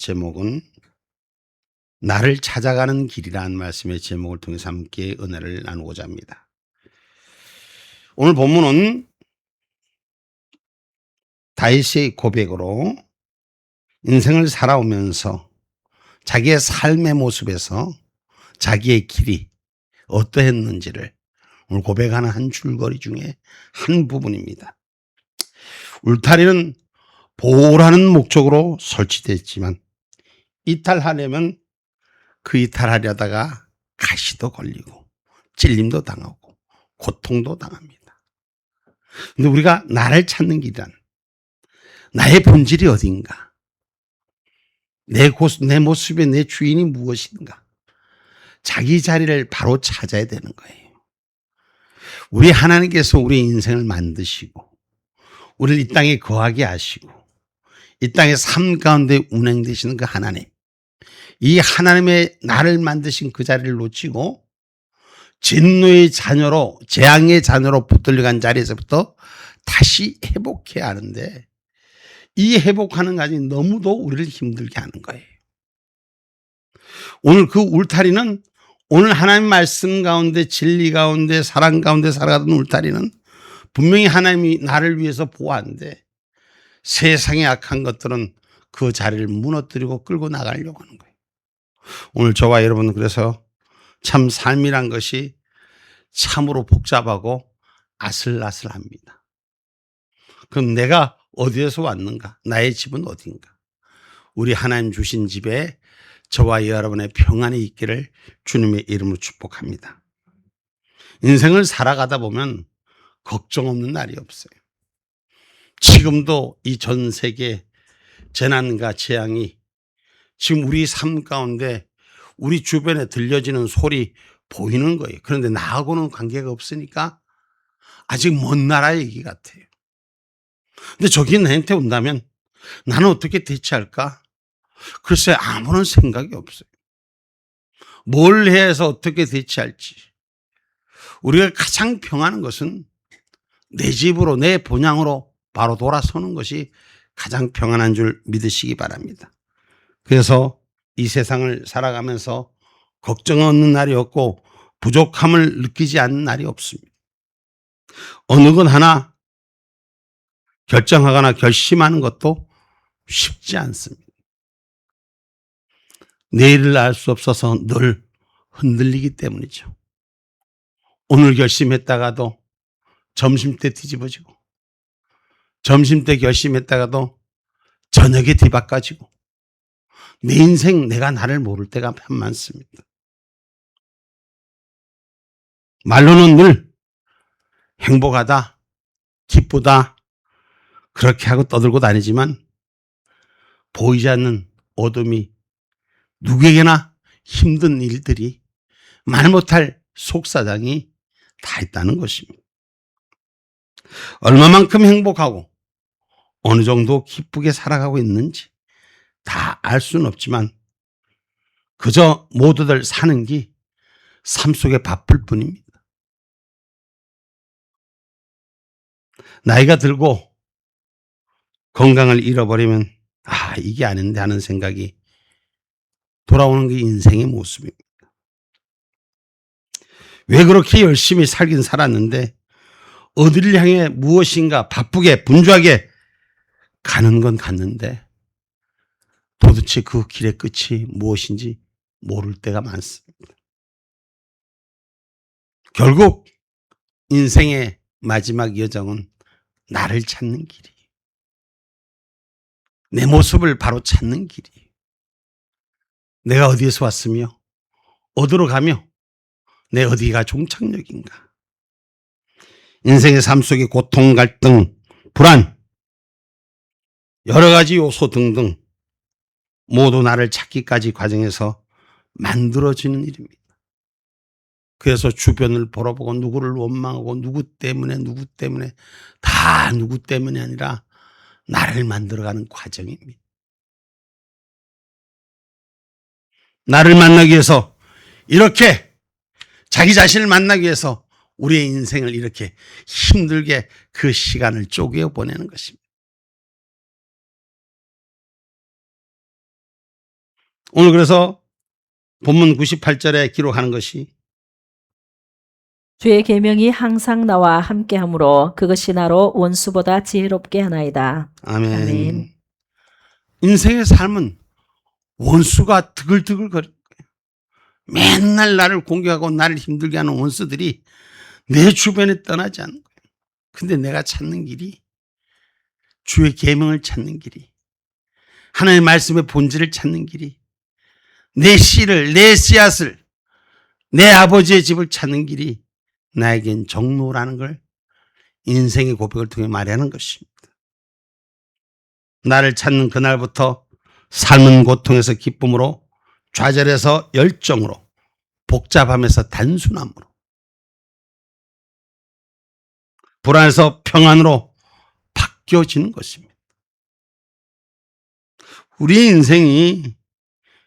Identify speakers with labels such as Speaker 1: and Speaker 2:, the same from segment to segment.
Speaker 1: 제목은 나를 찾아가는 길이라는 말씀의 제목을 통해서 함께 은혜를 나누고자 합니다. 오늘 본문은 다윗의 고백으로 인생을 살아오면서 자기의 삶의 모습에서 자기의 길이 어떠했는지를 오늘 고백하는 한 줄거리 중에 한 부분입니다. 울타리는 보호라는 목적으로 설치됐지만 이탈하려면 그 이탈하려다가 가시도 걸리고 찔림도 당하고 고통도 당합니다. 근데 우리가 나를 찾는 길이란 나의 본질이 어딘가, 내 모습에 내 주인이 무엇인가, 자기 자리를 바로 찾아야 되는 거예요. 우리 하나님께서 우리 인생을 만드시고 우리를 이 땅에 거하게 하시고 이 땅의 삶 가운데 운행되시는 그 하나님, 이 하나님의 나를 만드신 그 자리를 놓치고 진노의 자녀로, 재앙의 자녀로 붙들려간 자리에서부터 다시 회복해야 하는데 이 회복하는 과정이 너무도 우리를 힘들게 하는 거예요. 오늘 그 울타리는, 오늘 하나님 말씀 가운데 진리 가운데 사랑 가운데 살아가던 울타리는 분명히 하나님이 나를 위해서 보호하는데 세상의 악한 것들은 그 자리를 무너뜨리고 끌고 나가려고 하는 거예요. 오늘 저와 여러분은 그래서 참 삶이란 것이 참으로 복잡하고 아슬아슬합니다. 그럼 내가 어디에서 왔는가? 나의 집은 어딘가? 우리 하나님 주신 집에 저와 여러분의 평안이 있기를 주님의 이름으로 축복합니다. 인생을 살아가다 보면 걱정 없는 날이 없어요. 지금도 이 전 세계 재난과 재앙이 지금 우리 삶 가운데 우리 주변에 들려지는 소리 보이는 거예요. 그런데 나하고는 관계가 없으니까 아직 먼 나라 얘기 같아요. 근데 저기 나한테 온다면 나는 어떻게 대처할까? 글쎄 아무런 생각이 없어요. 뭘 해서 어떻게 대처할지. 우리가 가장 평안한 것은 내 집으로, 내 본향으로 바로 돌아서는 것이 가장 평안한 줄 믿으시기 바랍니다. 그래서 이 세상을 살아가면서 걱정 없는 날이 없고 부족함을 느끼지 않는 날이 없습니다. 어느 것 하나 결정하거나 결심하는 것도 쉽지 않습니다. 내일을 알 수 없어서 늘 흔들리기 때문이죠. 오늘 결심했다가도 점심때 뒤집어지고, 점심때 결심했다가도 저녁에 뒤바꿔지고, 내 인생 내가 나를 모를 때가 참 많습니다. 말로는 늘 행복하다, 기쁘다 그렇게 하고 떠들고 다니지만 보이지 않는 어둠이, 누구에게나 힘든 일들이, 말 못할 속사정이 다 있다는 것입니다. 얼마만큼 행복하고 어느 정도 기쁘게 살아가고 있는지 다 알 수는 없지만 그저 모두들 사는 게 삶 속에 바쁠 뿐입니다. 나이가 들고 건강을 잃어버리면 이게 아닌데 하는 생각이 돌아오는 게 인생의 모습입니다. 왜 그렇게 열심히 살긴 살았는데 어디를 향해 무엇인가 바쁘게 분주하게 가는 건 갔는데 도대체 그 길의 끝이 무엇인지 모를 때가 많습니다. 결국 인생의 마지막 여정은 나를 찾는 길이에요. 내 모습을 바로 찾는 길이에요. 내가 어디에서 왔으며 어디로 가며 내 어디가 종착역인가. 인생의 삶 속의 고통, 갈등, 불안, 여러 가지 요소 등등 모두 나를 찾기까지 과정에서 만들어지는 일입니다. 그래서 주변을 바라보고 누구를 원망하고 누구 때문에 다 누구 때문이 아니라 나를 만들어가는 과정입니다. 나를 만나기 위해서 이렇게 자기 자신을 만나기 위해서 우리의 인생을 이렇게 힘들게 그 시간을 쪼개어 보내는 것입니다. 오늘 그래서 본문 98절에 기록하는 것이
Speaker 2: 주의 계명이 항상 나와 함께하므로 그것이 나로 원수보다 지혜롭게 하나이다.
Speaker 1: 아멘.
Speaker 2: 아멘.
Speaker 1: 인생의 삶은 원수가 드글드글거려. 맨날 나를 공격하고 나를 힘들게 하는 원수들이 내 주변에 떠나지 않는 거예요. 근데 내가 찾는 길이 주의 계명을 찾는 길이, 하나님의 말씀의 본질을 찾는 길이, 내 씨를, 내 씨앗을, 내 아버지의 집을 찾는 길이 나에겐 정로라는 걸 인생의 고백을 통해 말하는 것입니다. 나를 찾는 그날부터 삶은 고통에서 기쁨으로, 좌절에서 열정으로, 복잡함에서 단순함으로, 불안에서 평안으로 바뀌어지는 것입니다. 우리 인생이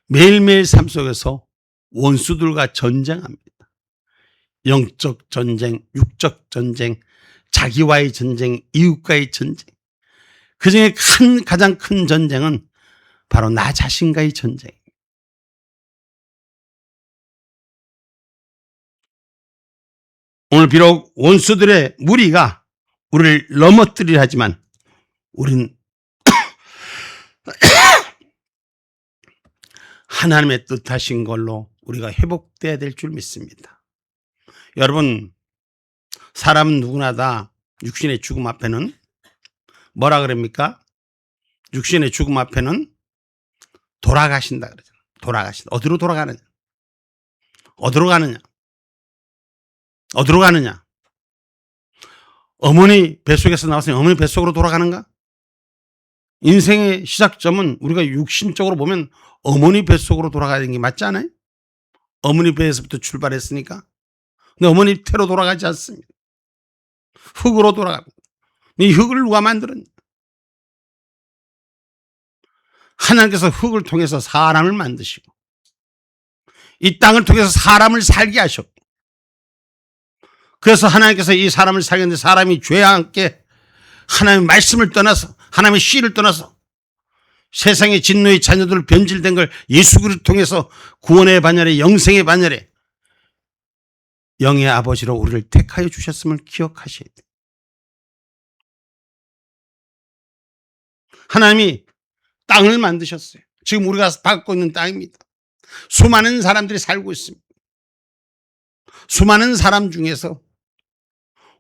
Speaker 1: 매일매일 삶 속에서 원수들과 전쟁합니다. 영적 전쟁, 육적 전쟁, 자기와의 전쟁, 이웃과의 전쟁. 그중에 가장 큰 전쟁은 바로 나 자신과의 전쟁입니다. 오늘 비록 원수들의 무리가 우리를 넘어뜨리려 하지만 우리는 하나님의 뜻하신 걸로 우리가 회복돼야 될 줄 믿습니다. 여러분, 사람은 누구나 다 육신의 죽음 앞에는 뭐라 그럽니까? 육신의 죽음 앞에는 돌아가신다 그러잖아요. 돌아가신다. 어디로 돌아가느냐? 어디로 가느냐? 어디로 가느냐? 어머니 뱃속에서 나왔으니 어머니 뱃속으로 돌아가는가? 인생의 시작점은 우리가 육신적으로 보면 어머니 뱃속으로 돌아가는 게 맞지 않아요? 어머니 배에서부터 출발했으니까. 근데 어머니 태로 돌아가지 않습니다. 흙으로 돌아가고. 이 흙을 누가 만들었냐? 하나님께서 흙을 통해서 사람을 만드시고 이 땅을 통해서 사람을 살게 하셨고, 그래서 하나님께서 이 사람을 살게 했는데 사람이 죄와 함께 하나님의 말씀을 떠나서, 하나님의 씨를 떠나서 세상의 진노의 자녀들 변질된 걸 예수 그리스도를 통해서 구원의 반열에, 영생의 반열에 영의 아버지로 우리를 택하여 주셨음을 기억하셔야 돼요. 하나님이 땅을 만드셨어요. 지금 우리가 받고 있는 땅입니다. 수많은 사람들이 살고 있습니다. 수많은 사람 중에서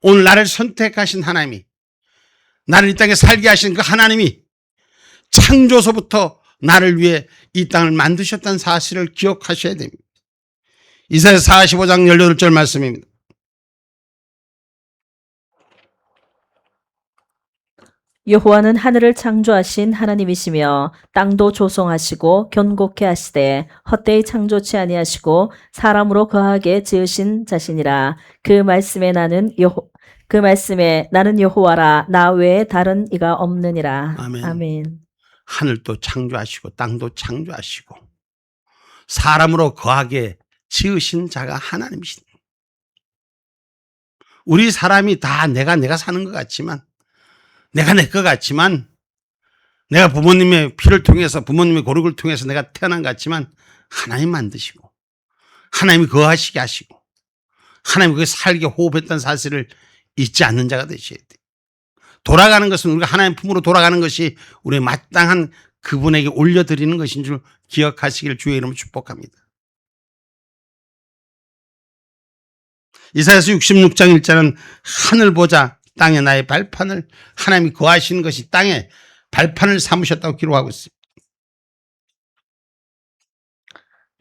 Speaker 1: 오늘 나를 선택하신 하나님이, 나를 이 땅에 살게 하신 그 하나님이 창조서부터 나를 위해 이 땅을 만드셨다는 사실을 기억하셔야 됩니다. 이사야서 45장 18절 말씀입니다.
Speaker 2: 여호와는 하늘을 창조하신 하나님이시며 땅도 조성하시고 견고케 하시되 헛되이 창조치 아니하시고 사람으로 거하게 지으신 자신이라. 그 말씀에 나는 여호와라, 나 외에 다른 이가 없느니라.
Speaker 1: 아멘.
Speaker 2: 아멘.
Speaker 1: 하늘도 창조하시고 땅도 창조하시고 사람으로 거하게 지으신 자가 하나님이시다. 우리 사람이 다 내가 사는 것 같지만, 내가 내 것 같지만, 내가 부모님의 피를 통해서, 부모님의 고력을 통해서 내가 태어난 것 같지만 하나님 만드시고 하나님이 거하시게 하시고 하나님이 그 살게 호흡했던 사실을 잊지 않는 자가 되셔야 돼요. 돌아가는 것은 우리가 하나님 품으로 돌아가는 것이 우리의 마땅한 그분에게 올려드리는 것인 줄 기억하시길 주의 이름으로 축복합니다. 이사야서 66장 1절은 하늘 보자 땅에 나의 발판을, 하나님이 거하시는 것이 땅에 발판을 삼으셨다고 기록하고 있습니다.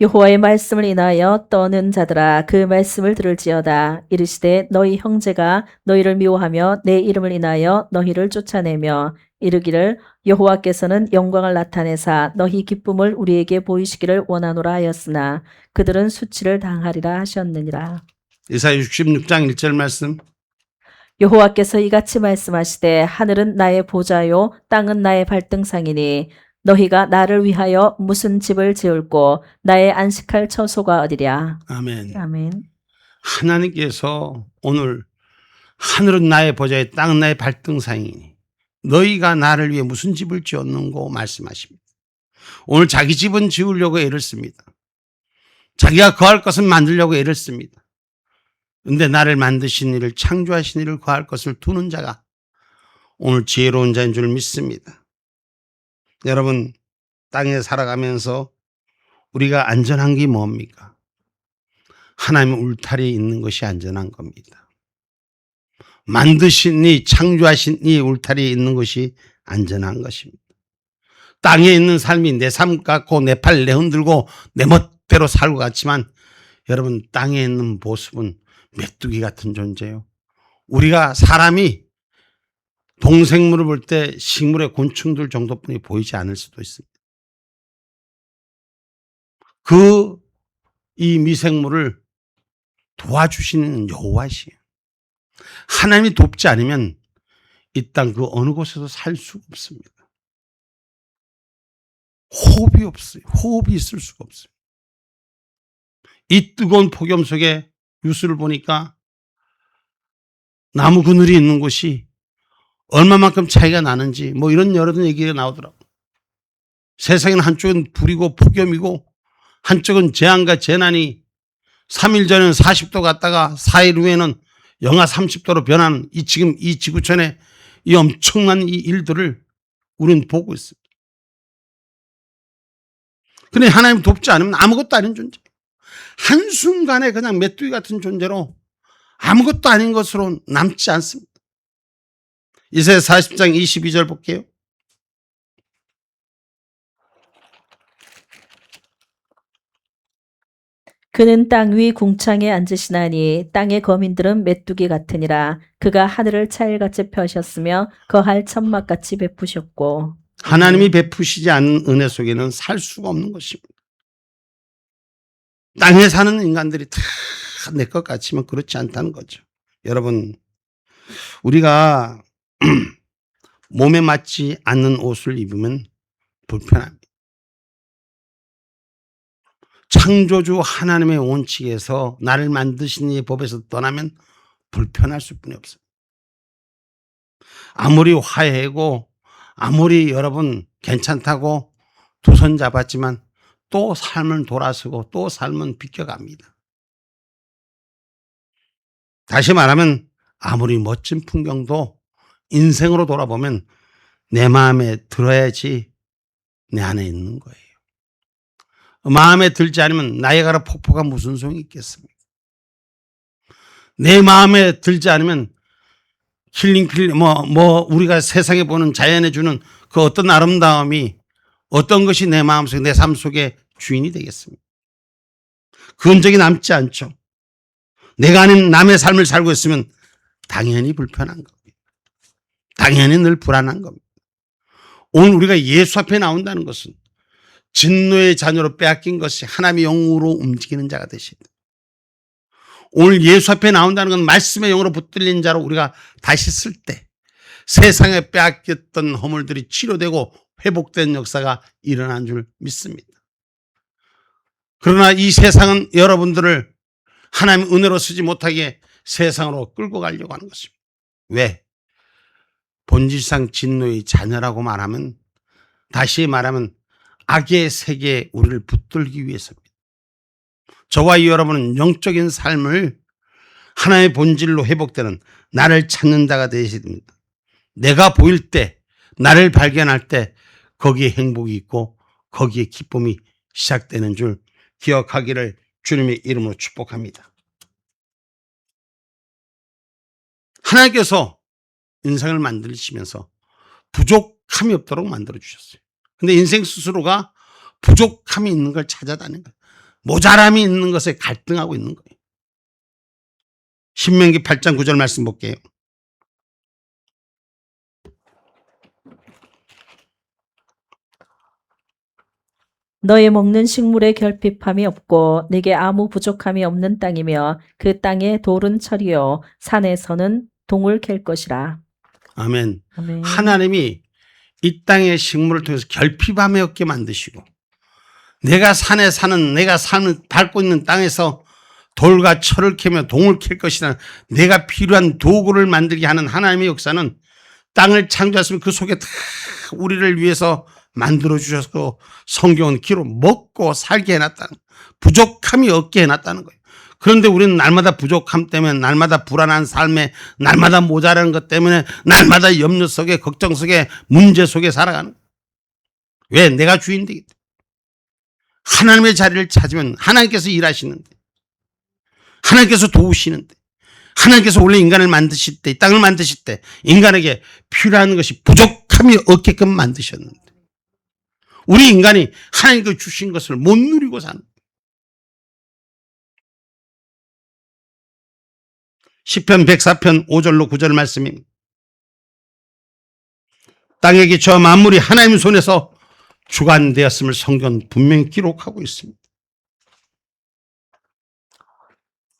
Speaker 2: 여호와의 말씀을 인하여 떠는 자들아, 그 말씀을 들을지어다. 이르시되 너희 형제가 너희를 미워하며 내 이름을 인하여 너희를 쫓아내며 이르기를 여호와께서는 영광을 나타내사 너희 기쁨을 우리에게 보이시기를 원하노라 하였으나 그들은 수치를 당하리라 하셨느니라.
Speaker 1: 이사야 66장 1절 말씀.
Speaker 2: 여호와께서 이같이 말씀하시되 하늘은 나의 보좌요 땅은 나의 발등상이니 너희가 나를 위하여 무슨 집을 지을고 나의 안식할 처소가 어디랴.
Speaker 1: 아멘.
Speaker 2: 아멘.
Speaker 1: 하나님께서 오늘 하늘은 나의 보좌에 땅은 나의 발등상이니 너희가 나를 위해 무슨 집을 지었는고 말씀하십니다. 오늘 자기 집은 지으려고 애를 씁니다. 자기가 거할 것은 만들려고 애를 씁니다. 그런데 나를 만드신 이를 창조하신 이를 거할 것을 두는 자가 오늘 지혜로운 자인 줄 믿습니다. 여러분, 땅에 살아가면서 우리가 안전한 게 뭡니까? 하나님의 울타리에 있는 것이 안전한 겁니다. 만드신 이, 창조하신 이 울타리에 있는 것이 안전한 것입니다. 땅에 있는 삶이 내 삶 같고 내 팔 내흔들고 내 멋대로 살고 갔지만 여러분, 땅에 있는 모습은 메뚜기 같은 존재예요. 우리가 사람이 동생물을 볼 때 식물의 곤충들 정도뿐이 보이지 않을 수도 있습니다. 이 미생물을 도와주시는 여호와시에요. 하나님이 돕지 않으면 이 땅 그 어느 곳에서 살 수가 없습니다. 호흡이 없어요. 호흡이 있을 수가 없어요. 이 뜨거운 폭염 속에 뉴스를 보니까 나무 그늘이 있는 곳이 얼마만큼 차이가 나는지 뭐 이런 여러 얘기가 나오더라고요. 세상에는 한쪽은 불이고 폭염이고 한쪽은 재앙과 재난이 3일 전에는 40도 갔다가 4일 후에는 영하 30도로 변한 지금 이 지구촌의 이 엄청난 이 일들을 우리는 보고 있습니다. 그런데 하나님 돕지 않으면 아무것도 아닌 존재. 한순간에 그냥 메뚜기 같은 존재로 아무것도 아닌 것으로 남지 않습니다. 이사야 40장 22절 볼게요.
Speaker 2: 그는 땅 위 궁창에 앉으시나니 땅의 거민들은 메뚜기 같으니라. 그가 하늘을 차일같이 펴셨으며 거할 천막같이 베푸셨고.
Speaker 1: 하나님이 베푸시지 않은 은혜 속에는 살 수가 없는 것입니다. 땅에 사는 인간들이 다 내 것 같지만 그렇지 않다는 거죠. 여러분, 우리가 몸에 맞지 않는 옷을 입으면 불편합니다. 창조주 하나님의 원칙에서 나를 만드신 이 법에서 떠나면 불편할 수뿐이 없어요. 아무리 화해하고 아무리 여러분 괜찮다고 두 손 잡았지만 또 삶을 돌아서고 또 삶은 비껴갑니다. 다시 말하면 아무리 멋진 풍경도 인생으로 돌아보면 내 마음에 들어야지 내 안에 있는 거예요. 마음에 들지 않으면 나이아가라 폭포가 무슨 소용이 있겠습니까? 내 마음에 들지 않으면 우리가 세상에 보는 자연에 주는 그 어떤 아름다움이 어떤 것이 내 마음속에 내 삶 속에 주인이 되겠습니까? 그 흔적이 남지 않죠. 내가 아닌 남의 삶을 살고 있으면 당연히 불편한 겁니다. 당연히 늘 불안한 겁니다. 오늘 우리가 예수 앞에 나온다는 것은 진노의 자녀로 빼앗긴 것이 하나님의 영으로 움직이는 자가 되시다. 오늘 예수 앞에 나온다는 건 말씀의 영으로 붙들린 자로 우리가 다시 쓸 때 세상에 빼앗겼던 허물들이 치료되고 회복된 역사가 일어난 줄 믿습니다. 그러나 이 세상은 여러분들을 하나님의 은혜로 쓰지 못하게 세상으로 끌고 가려고 하는 것입니다. 왜? 본질상 진노의 자녀라고 말하면, 다시 말하면 악의 세계에 우리를 붙들기 위해서입니다. 저와 여러분은 영적인 삶을 하나의 본질로 회복되는 나를 찾는 자가 되셔야 됩니다. 내가 보일 때, 나를 발견할 때 거기에 행복이 있고 거기에 기쁨이 시작되는 줄 기억하기를 주님의 이름으로 축복합니다. 하나님께서 인생을 만드시면서 부족함이 없도록 만들어주셨어요. 근데 인생 스스로가 부족함이 있는 걸 찾아다니는 거예요. 모자람이 있는 것에 갈등하고 있는 거예요. 신명기 8장 9절 말씀 볼게요.
Speaker 2: 너의 먹는 식물에 결핍함이 없고 네게 아무 부족함이 없는 땅이며 그 땅의 돌은 철이요 산에서는 동을 캘 것이라.
Speaker 1: 아멘.
Speaker 2: 아멘.
Speaker 1: 하나님이 이 땅의 식물을 통해서 결핍함이 없게 만드시고 내가 산에 사는 내가 삶을 밟고 있는 땅에서 돌과 철을 캐며 동을 캘 것이라 내가 필요한 도구를 만들게 하는 하나님의 역사는 땅을 창조하시면 그 속에 다 우리를 위해서 만들어 주셔서 성경은 기록 먹고 살게 해놨다는 거예요. 부족함이 없게 해놨다는 거예요. 그런데 우리는 날마다 부족함 때문에, 날마다 불안한 삶에, 날마다 모자라는 것 때문에, 날마다 염려 속에, 걱정 속에, 문제 속에 살아가는 거예요. 왜? 내가 주인 되기 때문에. 하나님의 자리를 찾으면 하나님께서 일하시는데, 하나님께서 도우시는데, 하나님께서 원래 인간을 만드실 때, 이 땅을 만드실 때 인간에게 필요한 것이 부족함이 없게끔 만드셨는데, 우리 인간이 하나님께 주신 것을 못 누리고 사는 거예요. 시편 104편 5절로 9절 말씀입니다. 땅의 기초와 만물이 하나님 손에서 주관되었음을 성경은 분명히 기록하고 있습니다.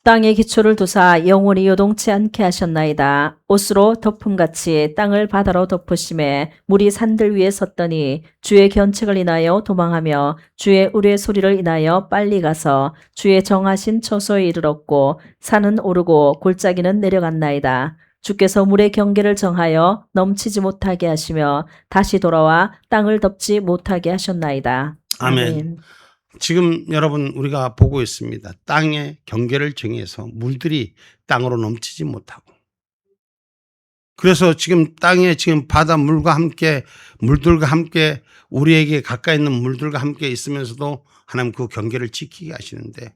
Speaker 2: 땅의 기초를 두사 영원히 요동치 않게 하셨나이다. 옷으로 덮음같이 땅을 바다로 덮으심에 물이 산들 위에 섰더니 주의 견책을 인하여 도망하며 주의 우레 소리를 인하여 빨리 가서 주의 정하신 처소에 이르렀고 산은 오르고 골짜기는 내려갔나이다. 주께서 물의 경계를 정하여 넘치지 못하게 하시며 다시 돌아와 땅을 덮지 못하게 하셨나이다.
Speaker 1: 아멘. 지금 여러분 우리가 보고 있습니다. 땅의 경계를 정해서 물들이 땅으로 넘치지 못하고, 그래서 지금 땅에 지금 바닷물과 함께, 물들과 함께, 우리에게 가까이 있는 물들과 함께 있으면서도 하나님 그 경계를 지키게 하시는데,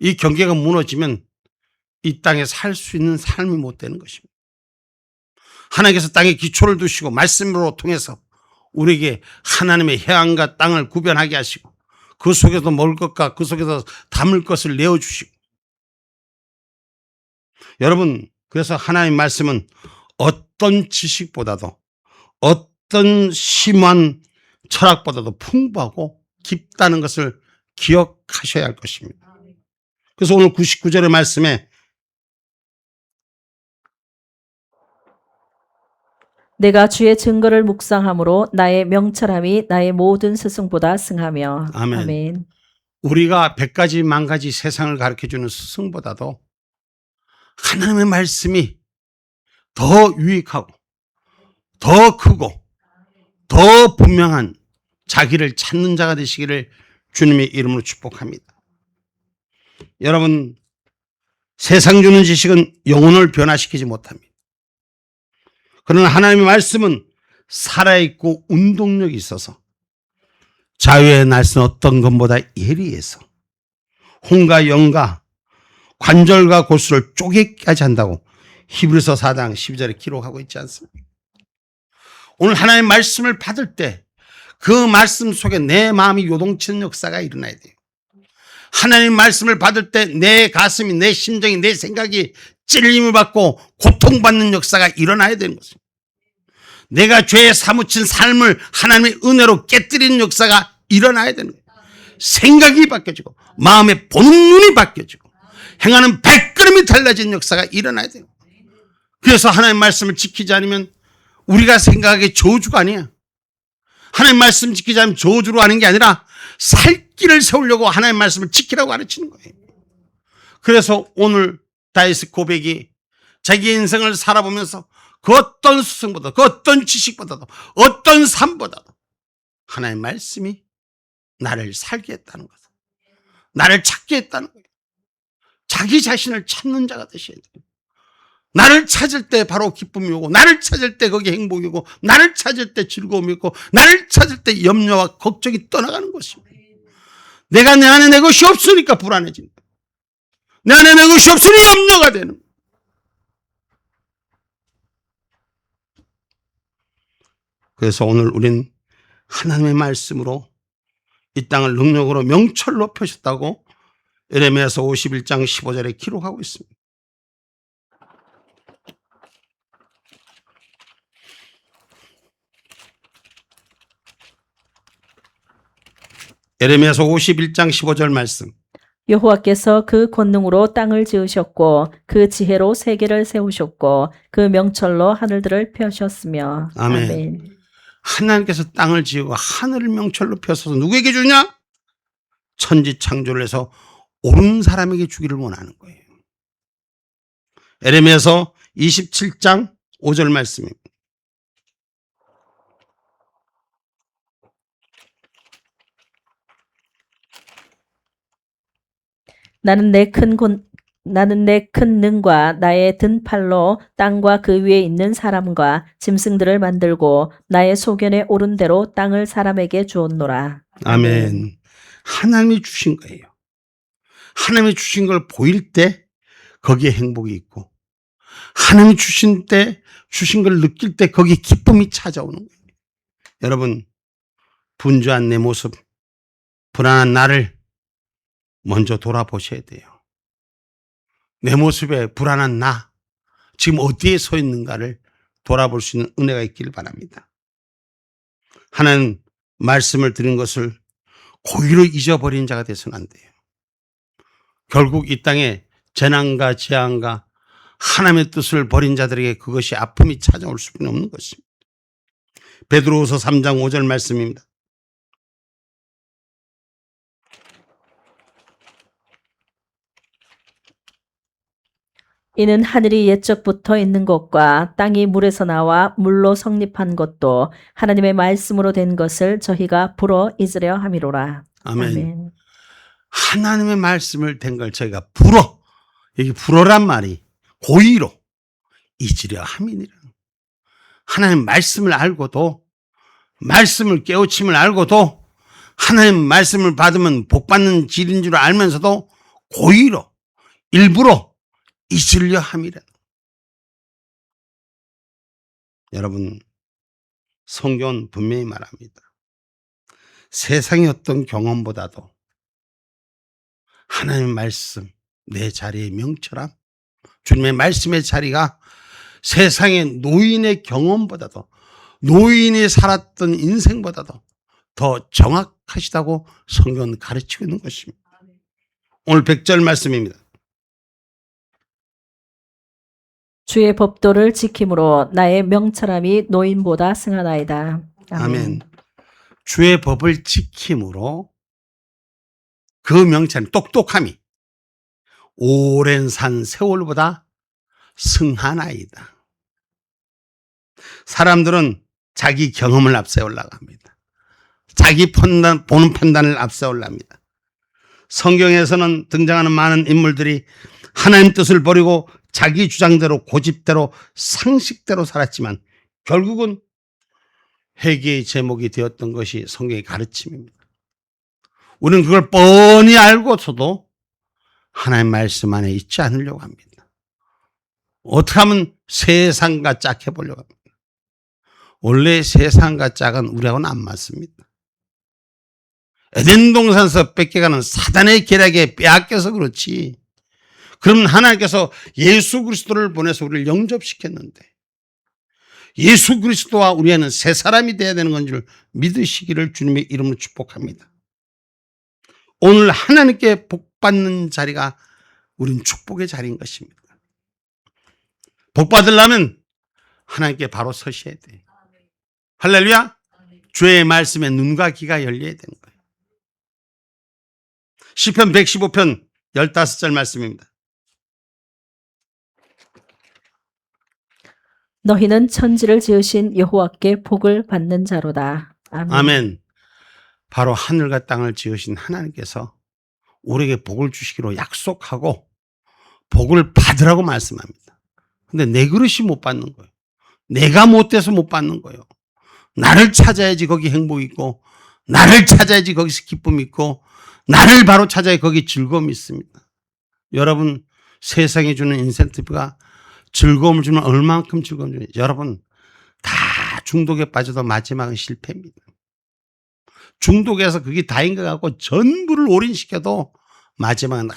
Speaker 1: 이 경계가 무너지면 이 땅에 살 수 있는 삶이 못 되는 것입니다. 하나님께서 땅에 기초를 두시고 말씀으로 통해서 우리에게 하나님의 해안과 땅을 구별하게 하시고, 그 속에서 먹을 것과 그 속에서 담을 것을 내어주시고, 여러분, 그래서 하나님의 말씀은 어떤 지식보다도, 어떤 심한 철학보다도 풍부하고 깊다는 것을 기억하셔야 할 것입니다. 그래서 오늘 99절의 말씀에
Speaker 2: 내가 주의 증거를 묵상함으로 나의 명철함이 나의 모든 스승보다 승하며.
Speaker 1: 아멘.
Speaker 2: 아멘.
Speaker 1: 우리가 100가지 만가지 세상을 가르쳐주는 스승보다도 하나님의 말씀이 더 유익하고 더 크고 더 분명한 자기를 찾는 자가 되시기를 주님의 이름으로 축복합니다. 여러분, 세상 주는 지식은 영혼을 변화시키지 못합니다. 그러나 하나님의 말씀은 살아있고 운동력이 있어서 자유의 날선 어떤 것보다 예리해서 혼과 영과 관절과 골수를 쪼개까지 한다고 히브리서 4장 12절에 기록하고 있지 않습니까? 오늘 하나님의 말씀을 받을 때 그 말씀 속에 내 마음이 요동치는 역사가 일어나야 돼요. 하나님의 말씀을 받을 때 내 가슴이, 내 심정이, 내 생각이 찔림을 받고 고통받는 역사가 일어나야 되는 것입니다. 내가 죄에 사무친 삶을 하나님의 은혜로 깨뜨리는 역사가 일어나야 되는 거예요. 생각이 바뀌어지고 마음의 보는 눈이 바뀌어지고 행하는 발걸음이 달라지는 역사가 일어나야 돼요. 그래서 하나님의 말씀을 지키지 않으면 우리가 생각하기에 저주가 아니야. 하나님의 말씀 지키지 않으면 저주로 하는 게 아니라 살 길을 세우려고 하나님의 말씀을 지키라고 가르치는 거예요. 그래서 오늘 다윗의 고백이 자기 인생을 살아보면서 그 어떤 수승보다, 그 어떤 지식보다도, 어떤 삶보다도 하나님의 말씀이 나를 살게 했다는 거다. 나를 찾게 했다는 거예요. 자기 자신을 찾는 자가 되셔야 돼요. 나를 찾을 때 바로 기쁨이 오고, 나를 찾을 때 거기 행복이 오고, 나를 찾을 때 즐거움이 있고, 나를 찾을 때 염려와 걱정이 떠나가는 것입니다. 내가 내 안에 내 것이 없으니까 불안해진다. 내 안에 내 것이 없으니 염려가 되는 거예요. 그래서 오늘 우린 하나님의 말씀으로 이 땅을 능력으로 명철로 펴셨다고 예레미야서 51장 15절에 기록하고 있습니다. 예레미야서 51장 15절 말씀.
Speaker 2: 여호와께서 그 권능으로 땅을 지으셨고 그 지혜로 세계를 세우셨고 그 명철로 하늘들을 펴셨으며.
Speaker 1: 아멘.
Speaker 2: 아멘.
Speaker 1: 하나님께서 땅을 지으고 하늘을 명철로 펴서 누구에게 주냐? 천지 창조를 해서 온 사람에게 주기를 원하는 거예요. 예레미야서 27장 5절 말씀입니다.
Speaker 2: 나는 내 큰 능과 나의 든 팔로 땅과 그 위에 있는 사람과 짐승들을 만들고 나의 소견에 오른 대로 땅을 사람에게 주었노라.
Speaker 1: 아멘. 하나님이 주신 거예요. 하나님이 주신 걸 보일 때 거기에 행복이 있고, 하나님이 주신 걸 느낄 때 거기에 기쁨이 찾아오는 거예요. 여러분, 분주한 내 모습, 불안한 나를 먼저 돌아보셔야 돼요. 내 모습에 불안한 나, 지금 어디에 서 있는가를 돌아볼 수 있는 은혜가 있기를 바랍니다. 하나님 말씀을 들은 것을 고의로 잊어버린 자가 되서는 안 돼요. 결국 이 땅에 재난과 재앙과 하나님의 뜻을 버린 자들에게 그것이 아픔이 찾아올 수밖에 없는 것입니다. 베드로후서 3장 5절 말씀입니다.
Speaker 2: 이는 하늘이 옛적부터 있는 것과 땅이 물에서 나와 물로 성립한 것도 하나님의 말씀으로 된 것을 저희가 불어 잊으려 함이로라.
Speaker 1: 아멘. 하나님의 말씀을 된 걸 저희가 불어, 여기 불어란 말이 고의로 잊으려 함이니라. 하나님 말씀을 알고도, 말씀을 깨우침을 알고도, 하나님 말씀을 받으면 복받는 길인 줄 알면서도 고의로 일부러 잊으려 함이라. 여러분, 성경은 분명히 말합니다. 세상의 어떤 경험보다도 하나님의 말씀, 내 자리의 명철함, 주님의 말씀의 자리가 세상의 노인의 경험보다도, 노인이 살았던 인생보다도 더 정확하시다고 성경은 가르치고 있는 것입니다. 오늘 100절 말씀입니다.
Speaker 2: 주의 법도를 지킴으로 나의 명철함이 노인보다 승하나이다.
Speaker 1: 아멘. 주의 법을 지킴으로 그 명철, 똑똑함이 오랜 산 세월보다 승하나이다. 사람들은 자기 경험을 앞세우려고 합니다. 자기 보는 판단을 앞세우려고 합니다. 성경에서는 등장하는 많은 인물들이 하나님 뜻을 버리고 자기 주장대로, 고집대로, 상식대로 살았지만 결국은 회개의 제목이 되었던 것이 성경의 가르침입니다. 우리는 그걸 뻔히 알고서도 하나님 말씀 안에 있지 않으려고 합니다. 어떻게 하면 세상과 짝해 보려고 합니다. 원래 세상과 짝은 우리하고는 안 맞습니다. 에덴 동산에서 뺏겨가는 사단의 계략에 빼앗겨서 그렇지. 그럼 하나님께서 예수 그리스도를 보내서 우리를 영접시켰는데 예수 그리스도와 우리는 새 사람이 되어야 되는 건 줄 믿으시기를 주님의 이름으로 축복합니다. 오늘 하나님께 복받는 자리가 우린 축복의 자리인 것입니다. 복받으려면 하나님께 바로 서셔야 돼요. 할렐루야. 주의 말씀에 눈과 귀가 열려야 되는 거예요. 시편 115편 15절 말씀입니다.
Speaker 2: 너희는 천지를 지으신 여호와께 복을 받는 자로다. 아멘.
Speaker 1: 아멘. 바로 하늘과 땅을 지으신 하나님께서 우리에게 복을 주시기로 약속하고 복을 받으라고 말씀합니다. 근데 내 그릇이 못 받는 거예요. 내가 못돼서 못 받는 거예요. 나를 찾아야지 거기 행복이 있고, 나를 찾아야지 거기서 기쁨이 있고, 나를 바로 찾아야 거기 즐거움이 있습니다. 여러분, 세상에 주는 인센티브가 즐거움을 주면 얼만큼 즐거움을 주는, 여러분 다 중독에 빠져도 마지막은 실패입니다. 중독에서 그게 다인 것 같고 전부를 올인시켜도 마지막은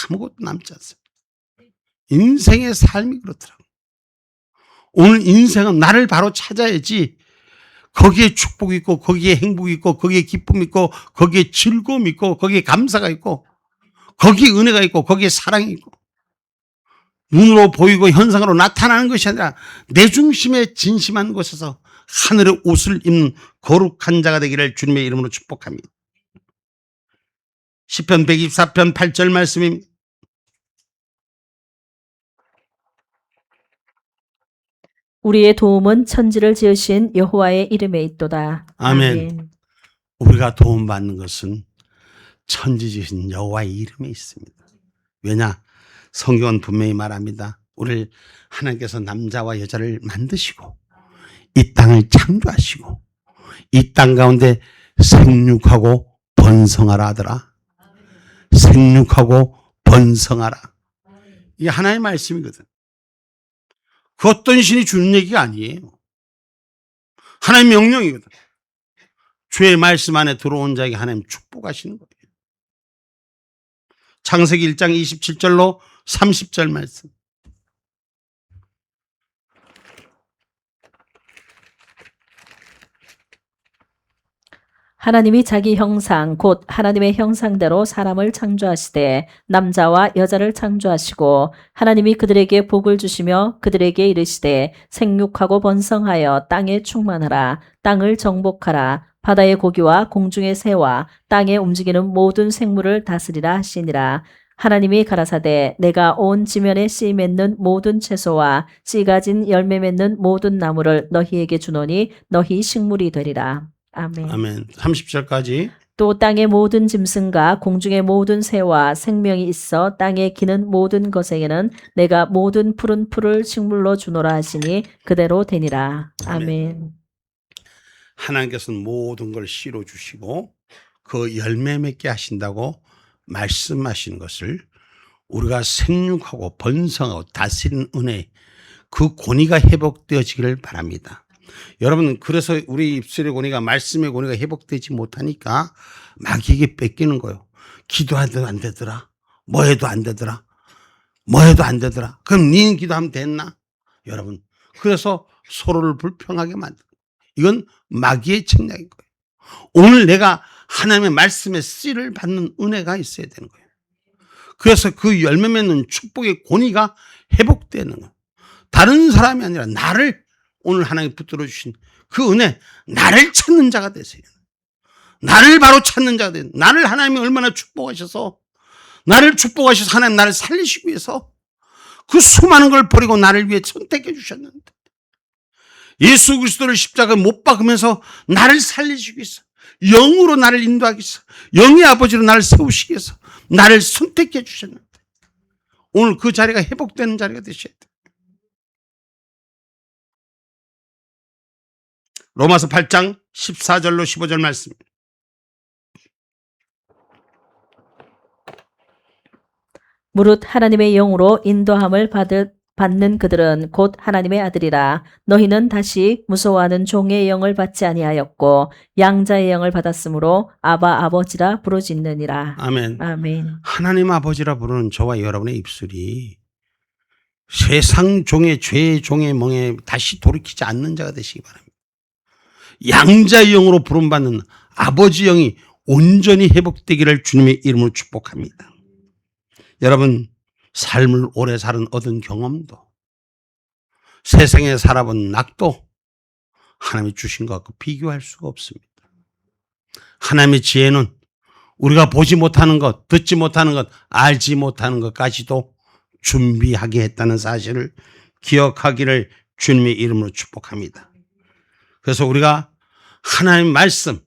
Speaker 1: 아무것도 남지 않습니다. 인생의 삶이 그렇더라고요. 오늘 인생은 나를 바로 찾아야지 거기에 축복이 있고, 거기에 행복이 있고, 거기에 기쁨이 있고, 거기에 즐거움이 있고, 거기에 감사가 있고, 거기에 은혜가 있고, 거기에 사랑이 있고, 눈으로 보이고 현상으로 나타나는 것이 아니라 내 중심에 진심한 곳에서 하늘의 옷을 입는 거룩한 자가 되기를 주님의 이름으로 축복합니다. 시편 124편 8절 말씀입니다.
Speaker 2: 우리의 도움은 천지를 지으신 여호와의 이름에 있도다.
Speaker 1: 아멘. 우리가 도움받는 것은 천지 지으신 여호와의 이름에 있습니다. 왜냐? 성경은 분명히 말합니다. 우리를 하나님께서 남자와 여자를 만드시고 이 땅을 창조하시고 이 땅 가운데 생육하고 번성하라 하더라. 생육하고 번성하라. 이게 하나님의 말씀이거든. 그 어떤 신이 주는 얘기가 아니에요. 하나님의 명령이거든. 주의 말씀 안에 들어온 자에게 하나님 축복하시는 거예요. 창세기 1장 27절로 30절 말씀.
Speaker 2: 하나님이 자기 형상 곧 하나님의 형상대로 사람을 창조하시되 남자와 여자를 창조하시고 하나님이 그들에게 복을 주시며 그들에게 이르시되 생육하고 번성하여 땅에 충만하라. 땅을 정복하라. 바다의 고기와 공중의 새와 땅에 움직이는 모든 생물을 다스리라 하시니라. 하나님이 가라사대 내가 온 지면에 씨 맺는 모든 채소와 씨 가진 열매 맺는 모든 나무를 너희에게 주노니 너희 식물이 되리라. 아멘.
Speaker 1: 아멘. 30절까지.
Speaker 2: 또 땅의 모든 짐승과 공중의 모든 새와 생명이 있어 땅에 기는 모든 것에게는 내가 모든 푸른 풀을 식물로 주노라 하시니 그대로 되니라. 아멘.
Speaker 1: 하나님께서는 모든 걸 씨로 주시고 그 열매 맺게 하신다고 말씀하시는 것을 우리가 생육하고 번성하고 다스리는 은혜, 그 권위가 회복되어지기를 바랍니다. 여러분, 그래서 우리 입술의 권위가, 말씀의 권위가 회복되지 못하니까 마귀에게 뺏기는 거예요. 기도해도 안 되더라. 뭐 해도 안 되더라. 뭐 해도 안 되더라. 그럼 니는 기도하면 됐나? 여러분, 그래서 서로를 불평하게 만드는 거예요. 이건 마귀의 책략인 거예요. 오늘 내가 하나님의 말씀의 씨를 받는 은혜가 있어야 되는 거예요. 그래서 그 열매 맺는 축복의 권위가 회복되는 거예요. 다른 사람이 아니라 나를, 오늘 하나님 붙들어 주신 그 은혜, 나를 찾는 자가 되세요. 나를 바로 찾는 자가 되세요. 나를 하나님이 얼마나 축복하셔서, 나를 축복하셔서 하나님 나를 살리시기 위해서 그 수많은 걸 버리고 나를 위해 선택해 주셨는데, 예수 그리스도를 십자가에 못 박으면서 나를 살리시기 위해서, 영으로 나를 인도하기 위해서, 영의 아버지로 나를 세우시기 위해서 나를 선택해 주셨는데, 오늘 그 자리가 회복되는 자리가 되셔야 돼요. 로마서 8장 14절로 15절 말씀.
Speaker 2: 무릇 하나님의 영으로 인도함을 받는 그들은 곧 하나님의 아들이라. 너희는 다시 무서워하는 종의 영을 받지 아니하였고 양자의 영을 받았으므로 아바 아버지라 부르짖느니라.
Speaker 1: 아멘.
Speaker 2: 아멘.
Speaker 1: 하나님 아버지라 부르는 저와 여러분의 입술이 세상 종의 죄의 종의 멍에 다시 돌이키지 않는 자가 되시기 바랍니다. 양자의 영으로 부름받는 아버지 영이 온전히 회복되기를 주님의 이름으로 축복합니다. 여러분, 삶을 오래 살은 얻은 경험도, 세상에 살아본 낙도 하나님이 주신 것과 비교할 수가 없습니다. 하나님의 지혜는 우리가 보지 못하는 것, 듣지 못하는 것, 알지 못하는 것까지도 준비하게 했다는 사실을 기억하기를 주님의 이름으로 축복합니다. 그래서 우리가 하나님 말씀,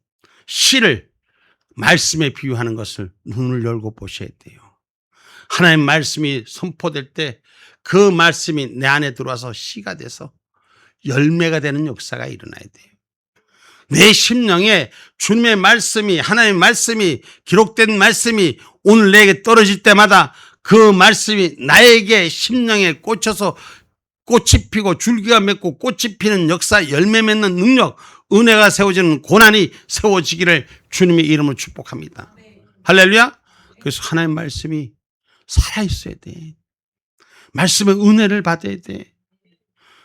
Speaker 1: 씨를 말씀에 비유하는 것을 눈을 열고 보셔야 돼요. 하나님 말씀이 선포될 때 그 말씀이 내 안에 들어와서 씨가 돼서 열매가 되는 역사가 일어나야 돼요. 내 심령에 주님의 말씀이, 하나님의 말씀이, 기록된 말씀이 오늘 내게 떨어질 때마다 그 말씀이 나에게 심령에 꽂혀서 꽃이 피고 줄기가 맺고 꽃이 피는 역사, 열매 맺는 능력, 은혜가 세워지는 고난이 세워지기를 주님의 이름으로 축복합니다. 할렐루야. 그래서 하나님의 말씀이 살아있어야 돼. 말씀의 은혜를 받아야 돼.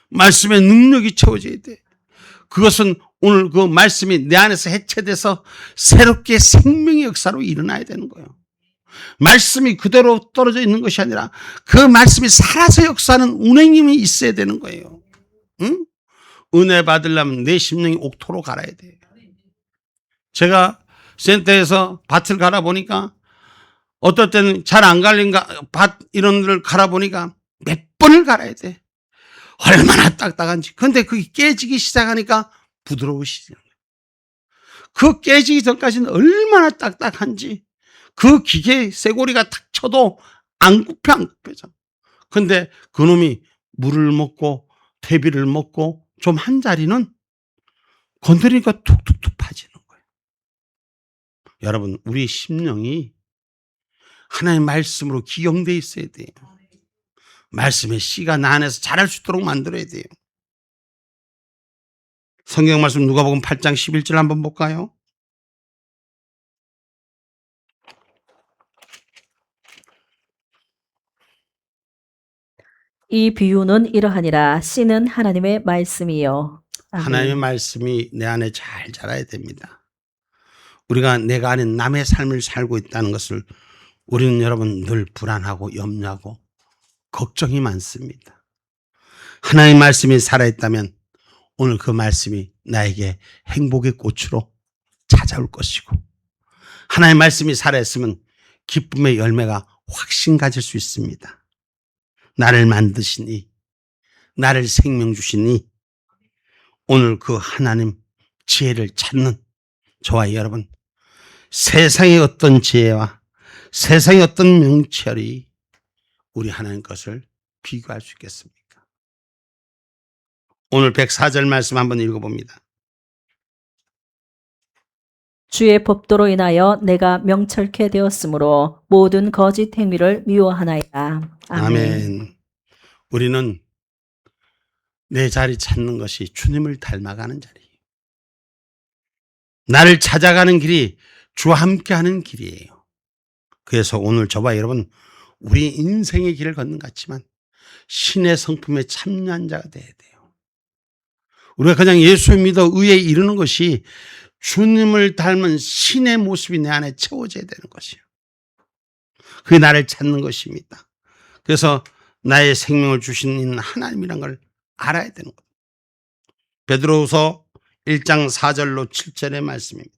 Speaker 1: 말씀의 능력이 채워져야 돼. 그것은 오늘 그 말씀이 내 안에서 해체돼서 새롭게 생명의 역사로 일어나야 되는 거예요. 말씀이 그대로 떨어져 있는 것이 아니라 그 말씀이 살아서 역사하는 운행님이 있어야 되는 거예요. 응? 은혜 받으려면 내 심령이 옥토로 갈아야 돼. 제가 센터에서 밭을 갈아보니까 어떨 때는 잘 안 갈린 밭 이런 데를 갈아보니까 몇 번을 갈아야 돼. 얼마나 딱딱한지. 그런데 그게 깨지기 시작하니까 부드러우시죠. 그 깨지기 전까지는 얼마나 딱딱한지, 그 기계 쇠고리가 탁 쳐도 안 굽혀져. 근데 그놈이 물을 먹고 퇴비를 먹고 좀 한 자리는 건드리니까 툭툭툭 파지는 거예요. 여러분, 우리 심령이 하나님의 말씀으로 기용되어 있어야 돼요. 말씀의 씨가 나 안에서 자랄 수 있도록 만들어야 돼요. 성경 말씀 누가복음 8장 11절 한번 볼까요?
Speaker 2: 이 비유는 이러하니라. 씨는 하나님의 말씀이요. 아멘.
Speaker 1: 하나님의 말씀이 내 안에 잘 자라야 됩니다. 우리가 내가 아닌 남의 삶을 살고 있다는 것을 우리는 여러분 늘 불안하고 염려하고 걱정이 많습니다. 하나님의 말씀이 살아있다면 오늘 그 말씀이 나에게 행복의 꽃으로 찾아올 것이고, 하나님의 말씀이 살아있으면 기쁨의 열매가 확신 가질 수 있습니다. 나를 만드시니, 나를 생명 주시니, 오늘 그 하나님 지혜를 찾는 저와 여러분, 세상의 어떤 지혜와 세상의 어떤 명철이 우리 하나님 것을 비교할 수 있겠습니까? 오늘 104절 말씀 한번 읽어봅니다.
Speaker 2: 주의 법도로 인하여 내가 명철케 되었으므로 모든 거짓 행위를 미워하나이다.
Speaker 1: 아멘. 우리는 내 자리 찾는 것이 주님을 닮아가는 자리예요. 나를 찾아가는 길이 주와 함께하는 길이에요. 그래서 오늘 저와 여러분, 우리 인생의 길을 걷는 것 같지만 신의 성품에 참여한 자가 돼야 돼요. 우리가 그냥 예수 믿어 의에 이르는 것이 주님을 닮은 신의 모습이 내 안에 채워져야 되는 것이에요. 그게 나를 찾는 것입니다. 그래서 나의 생명을 주신 하나님이란 걸 알아야 되는 거예요. 베드로후서 1장 4절로 7절의 말씀입니다.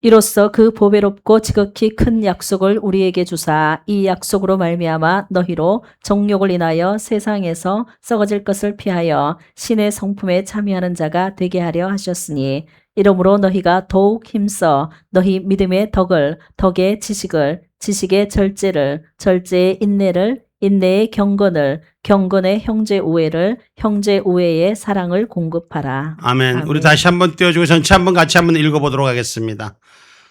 Speaker 2: 이로써 그 보배롭고 지극히 큰 약속을 우리에게 주사 이 약속으로 말미암아 너희로 정욕을 인하여 세상에서 썩어질 것을 피하여 신의 성품에 참여하는 자가 되게 하려 하셨으니, 이러므로 너희가 더욱 힘써 너희 믿음의 덕을, 덕의 지식을, 지식의 절제를, 절제의 인내를, 인내의 경건을, 경건의 형제 우애를, 형제 우애의 사랑을 공급하라.
Speaker 1: 아멘. 우리 다시 한번 띄워주고 전체 한번 같이 한번 읽어보도록 하겠습니다.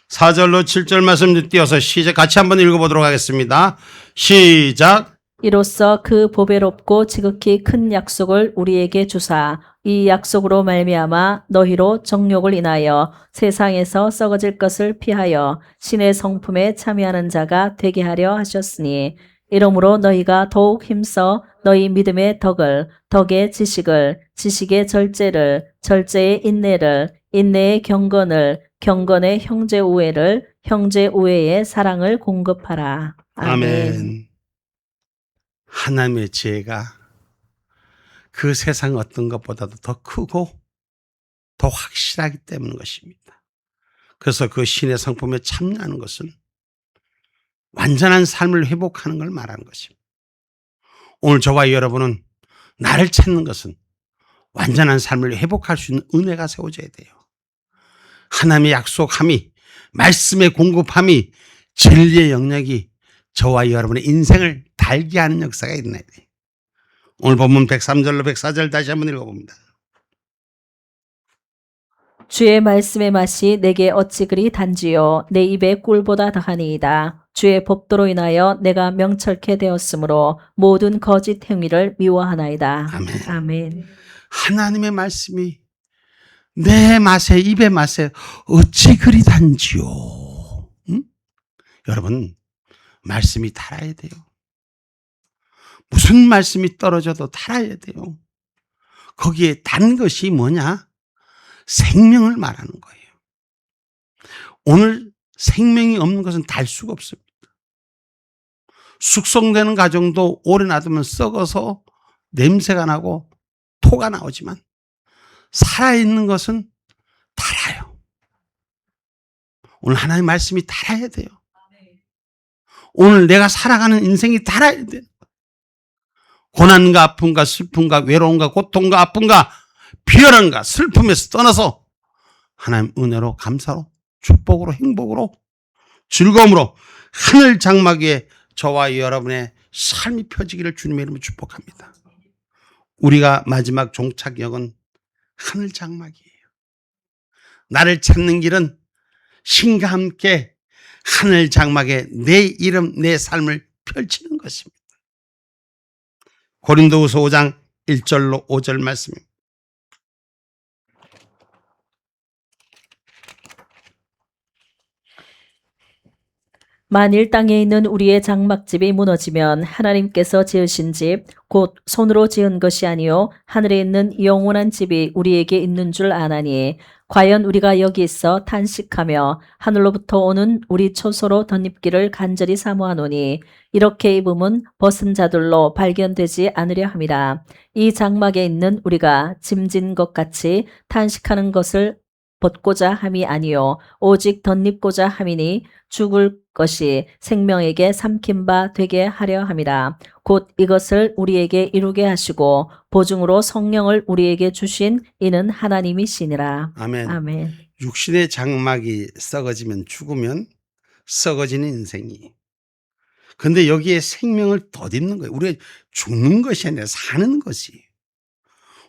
Speaker 1: 4절로 7절 말씀 띄워서 같이 한번 읽어보도록 하겠습니다. 시작.
Speaker 2: 이로써 그 보배롭고 지극히 큰 약속을 우리에게 주사 이 약속으로 말미암아 너희로 정욕을 인하여 세상에서 썩어질 것을 피하여 신의 성품에 참여하는 자가 되게 하려 하셨으니, 이러므로 너희가 더욱 힘써 너희 믿음의 덕을, 덕의 지식을, 지식의 절제를, 절제의 인내를, 인내의 경건을, 경건의 형제 우애를, 형제 우애의 사랑을 공급하라.
Speaker 1: 아멘. 하나님의 지혜가 그 세상 어떤 것보다도 더 크고 더 확실하기 때문인 것입니다. 그래서 그 신의 성품에 참여하는 것은 완전한 삶을 회복하는 걸 말하는 것입니다. 오늘 저와 여러분은 나를 찾는 것은 완전한 삶을 회복할 수 있는 은혜가 세워져야 돼요. 하나님의 약속함이, 말씀의 공급함이, 진리의 영역이 저와 여러분의 인생을 달게 하는 역사가 있나요? 오늘 본문 103절로 104절 다시 한번 읽어봅니다.
Speaker 2: 주의 말씀의 맛이 내게 어찌 그리 단지요 내 입에 꿀보다 더하니이다. 주의 법도로 인하여 내가 명철케 되었으므로 모든 거짓 행위를 미워하나이다.
Speaker 1: 아멘.
Speaker 2: 아멘.
Speaker 1: 하나님의 말씀이 내 맛에, 입의 맛에 어찌 그리 단지요. 응? 여러분, 말씀이 달아야 돼요. 무슨 말씀이 떨어져도 달아야 돼요. 거기에 단 것이 뭐냐? 생명을 말하는 거예요. 오늘 생명이 없는 것은 달 수가 없습니다. 숙성되는 과정도 오래 놔두면 썩어서 냄새가 나고 토가 나오지만 살아있는 것은 달아요. 오늘 하나님의 말씀이 달아야 돼요. 오늘 내가 살아가는 인생이 달아야 돼요. 고난과 아픔과 슬픔과 외로움과 고통과 아픔과 비열함과 슬픔에서 떠나서 하나님 은혜로, 감사로, 축복으로, 행복으로, 즐거움으로 하늘 장막 위에 저와 여러분의 삶이 펴지기를 주님의 이름으로 축복합니다. 우리가 마지막 종착역은 하늘 장막이에요. 나를 찾는 길은 신과 함께 하늘 장막에 내 이름, 내 삶을 펼치는 것입니다. 고린도후서 5장 1절로 5절 말씀입니다.
Speaker 2: 만일 땅에 있는 우리의 장막집이 무너지면 하나님께서 지으신 집, 곧 손으로 지은 것이 아니요 하늘에 있는 영원한 집이 우리에게 있는 줄 아나니, 과연 우리가 여기 있어 탄식하며 하늘로부터 오는 우리 초소로 덧입기를 간절히 사모하노니 이렇게 입음은 벗은 자들로 발견되지 않으려 함이라. 이 장막에 있는 우리가 짐진 것 같이 탄식하는 것을 벗고자 함이 아니요 오직 덧입고자 함이니 죽을 것이 생명에게 삼킨 바 되게 하려 함이라. 곧 이것을 우리에게 이루게 하시고 보증으로 성령을 우리에게 주신 이는 하나님이시니라.
Speaker 1: 아멘.
Speaker 2: 아멘.
Speaker 1: 육신의 장막이 썩어지면 죽으면 썩어지는 인생이. 근데 여기에 생명을 덧입는 거예요. 우리가 죽는 것이 아니라 사는 것이.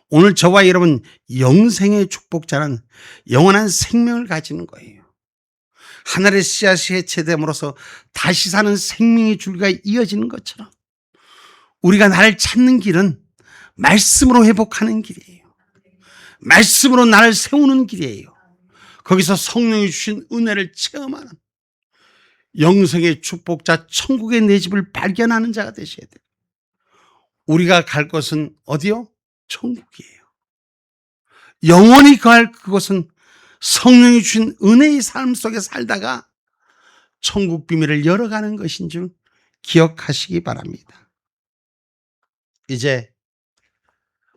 Speaker 1: 오늘 저와 여러분 영생의 축복자는 영원한 생명을 가지는 거예요. 하늘의 씨앗이 해체됨으로써 다시 사는 생명의 줄기가 이어지는 것처럼 우리가 나를 찾는 길은 말씀으로 회복하는 길이에요. 말씀으로 나를 세우는 길이에요. 거기서 성령이 주신 은혜를 체험하는 영생의 축복자, 천국의 내 집을 발견하는 자가 되셔야 돼요. 우리가 갈 곳은 어디요? 천국이에요. 영원히 갈 그곳은 성령이 주신 은혜의 삶 속에 살다가 천국 비밀을 열어가는 것인 줄 기억하시기 바랍니다. 이제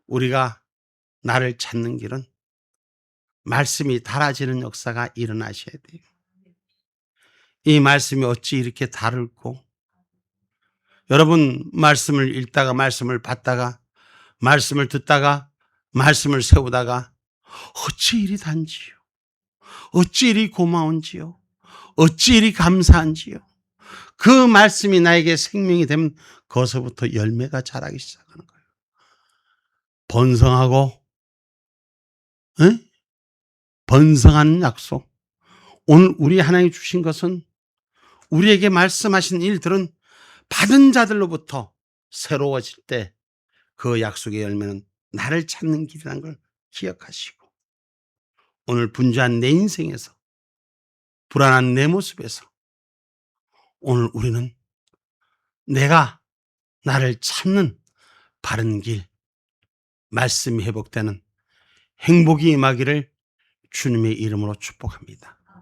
Speaker 1: 우리가 나를 찾는 길은 말씀이 달아지는 역사가 일어나셔야 돼요. 이 말씀이 어찌 이렇게 다르고, 여러분 말씀을 읽다가 말씀을 받다가 말씀을 듣다가 말씀을 세우다가 어찌 이리 단지요, 어찌 이리 고마운지요, 어찌 이리 감사한지요. 그 말씀이 나에게 생명이 되면 거기서부터 열매가 자라기 시작하는 거예요. 번성하고 번성하는 약속. 오늘 우리 하나님이 주신 것은, 우리에게 말씀하신 일들은 받은 자들로부터 새로워질 때 그 약속의 열매는 나를 찾는 길이라는 걸 기억하시고, 오늘 분주한 내 인생에서, 불안한 내 모습에서 오늘 우리는 내가 나를 찾는 바른 길, 말씀이 회복되는 행복이 임하기를 주님의 이름으로 축복합니다.